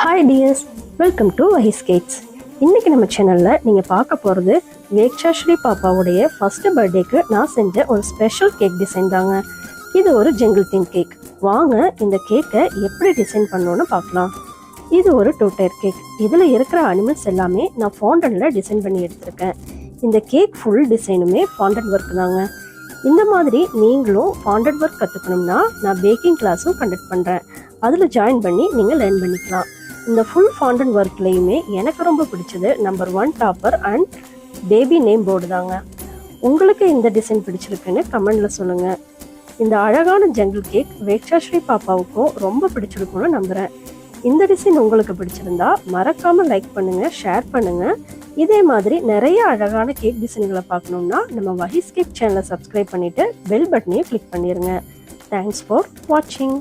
Hi tears, welcome to வஹீஸ் cakes. இன்றைக்கி நம்ம சேனலில் நீங்கள் பார்க்க போகிறது வேக்ஷாஸ்ரீ பாப்பாவுடைய ஃபஸ்ட்டு பர்த்டேக்கு நான் செஞ்ச ஒரு ஸ்பெஷல் கேக் டிசைன் தாங்க. இது ஒரு ஜங்கிள் தீம் கேக். வாங்க இந்த கேக்கை எப்படி டிசைன் பண்ணணுன்னு பார்க்கலாம். இது ஒரு 2 டயர் கேக். இதில் இருக்கிற அனிமல்ஸ் எல்லாமே நான் ஃபாண்டனில் டிசைன் பண்ணி எடுத்திருக்கேன். இந்த கேக் ஃபுல் டிசைனுமே ஃபாண்டன் ஒர்க் தாங்க. இந்த மாதிரி நீங்களும் ஃபாண்டட் ஒர்க் கற்றுக்கணும்னா நான் பேக்கிங் கிளாஸும் கண்டக்ட் பண்ணுறேன். அதில் ஜாயின் பண்ணி நீங்கள் லேர்ன் பண்ணிக்கலாம். இந்த ஃபுல் ஃபாண்டன் ஒர்க்லேயுமே எனக்கு ரொம்ப பிடிச்சது number 1 topper and baby name board தாங்க. உங்களுக்கு இந்த டிசைன் பிடிச்சிருக்குன்னு கமெண்டில் சொல்லுங்கள். இந்த அழகான ஜங்கிள் கேக் வேக்ஷாஸ்ரீ பாப்பாவுக்கும் ரொம்ப பிடிச்சிருக்குன்னு நம்புகிறேன். இந்த டிசைன் உங்களுக்கு பிடிச்சிருந்தா மறக்காமல் லைக் பண்ணுங்கள், ஷேர் பண்ணுங்கள். இதே மாதிரி நிறைய அழகான கேக் டிசைன்களை பார்க்கணுன்னா நம்ம வஹீஸ் கேக் சேனலை சப்ஸ்கிரைப் பண்ணிவிட்டு பெல் பட்டனையும் கிளிக் பண்ணிடுங்க. தேங்க்ஸ் ஃபார் வாட்சிங்.